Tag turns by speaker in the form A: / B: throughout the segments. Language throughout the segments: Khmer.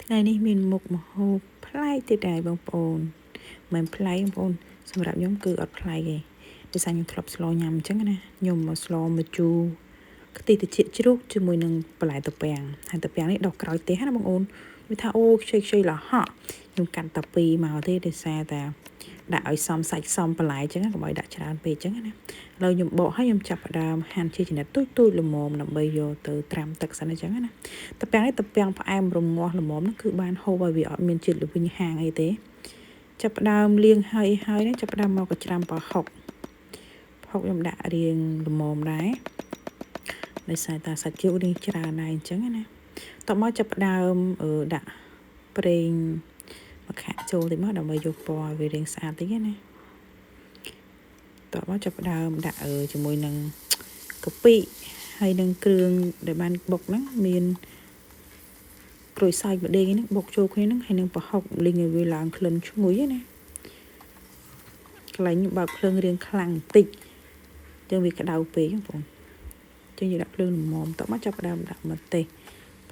A: ថ្ងៃនេះមានមុខម្ហូបប្លែកទៀតដែរបងប្អូនមិនប្លែកបងប្អូនសម្រាប់ខ្ញុំគឺអត់ប្លែកទេដោយសារខ្ញុំធ្លាប់ស្លញ៉ាំអញ្ចឹងណាខ្ញុំមកស្លមកជូរខ្ទិះត្រចៀកជ្រូកជាមួយនឹងបន្លែត្រពាំងហើយត្រពាំងនេះដុសក្រោយទេណាបងអូនវាថាអូខ្ចីលហក់ខ្ញុំកាត់តែពីរមកទេដោយសារតែដាក់ឲ្យសមសាច់សមបន្លែអញ្ចឹងកុំឲ្យដាក់ច្រើនពេកអញ្ចឹងណាឥឡូវខ្ញុំបកហើយខ្ញុំចាប់ផ្ដើមហាន់ជាចំណិតទូចល្មមដើម្បីយកទៅត្រាំទឹកសិនអញ្ចឹងណាត្រពាំងនេះត្រពាំងផ្អែមរងាស់ល្មមហ្នឹងគឺបានហូបឲ្យវាអត់មានជាតិល្វីងហាងអីទេចាប់ផ្ដើមលាងហើយនេះចាប់ផ្ដើមមកកច្រាំប្រហុកខ្ញុំដាក់រៀងល្មមដែរដោយសារតាសាច់ជ្រូកនេះច្រើនដែរអញ្ចឹងណាតោះមកចាប់ផ្ដើមដាក់ប្រេងម្ខាក់ចូលតិចមកដើម្បីយកពណ៌វារៀងស្អាតតិចណាតោះមកចាប់ផ្ដើមដាក់ជាមួយនឹងកាពិហើយនឹងគ្រឿងដែលបានបុកហ្នឹងមានក្រូចសើចម្ដេងហ្នឹងបុកចូលគ្នាហ្នឹងហើយនឹងប្រហុកលីងឲ្យវាឡើងក្លិនឈ្ងុយណាកន្លែងបើកភ្លើងរៀងខ្លាំងបន្តិចចឹងវាក្តៅពេកបងចឹងយើងដាក់ភ្លើងល្មមតោះមកចាប់ផ្ដើមដាក់ម្ទេស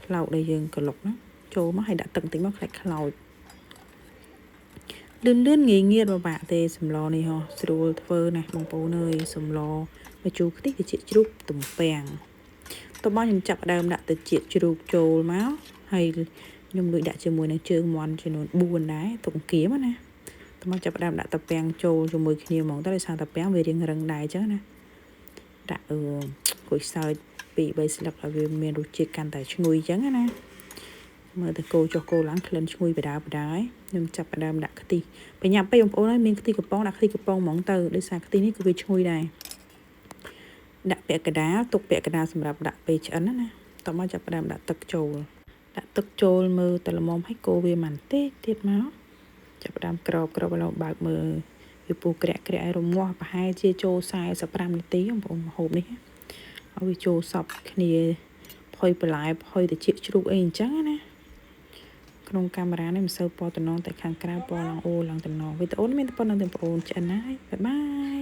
A: ផ្លោកដែលយើងក្លុកហ្នឹងចូលមកហើយដាក់ទឹកបន្តិចមកខ្លោចលឿនងាយបបាក់ទេសម្លនេះហ៎ស្រួលធ្វើណាស់បងប្អូនអើយសម្លមកជូរខ្ទិះត្រចៀកជ្រូកទំពាំងតោះមកខ្ញុំចាប់ផ្ដើមដាក់ត្រចៀកជ្រូកចូលមកហើយខ្ញុំលួចដាក់ជាមួយនឹងជើងមាន់ចំនួន4ដែរទុកគៀមណាតោះមកចាប់ផ្ដើមដាក់ត្រពាំងចូលជាមួយគ្នាហ្មងតើដោយសារត្រពាំងវារៀងរឹងដែរអញ្ចឹងណាដាក់ក្រូចសើច2-3ស្លឹកឲ្យវាមានរសជាតិកាន់តែឈ្ងុយអញ្ចឹងណាមើលទៅកូរចុះកូរឡើងក្លិនឈ្ងុយបដាហើយខ្ញុំចាប់ផ្ដើមដាក់ខ្ទិះបញ្ញាប់ពេកបងប្អូនហើយមានខ្ទិះកំប៉ុងដាក់ខ្ទិះកំប៉ុងហ្មងទៅដោយសារខ្ទិះនេះគឺវាឈ្ងុយដែរដាក់ពាក់កណ្ដាលទុកពាក់កណ្ដាលសម្រាប់ដាក់ពេលឆ្អិនណាតោះមកចាប់ផ្ដើមដាក់ទឹកចូលមើលតែល្មមឲ្យកូរវាមិនតិចទៀតមកចាប់ផ្ដើមក្របឲ្យឡងបើកមើលវាពុះក្រាក់ឲ្យរងាស់ប្រហែលជាចូល45នាទីបងប្អូនម្ហូបនេះឲ្យវាចូលសព្វគ្នាផុយបន្លែផុយត្រចៀកជ្រូកអីអញ្ចឹងណាក្នុងកាមេរ៉ានេះមិនសូវពណ៌តំណងតែខាងក្រៅពណ៌ឡើងអូឡើងតំណងវីដេអូនេះមានតែប៉ុណ្្នឹងទេបងប្អូនឆ្អិនហើយបាយបាយ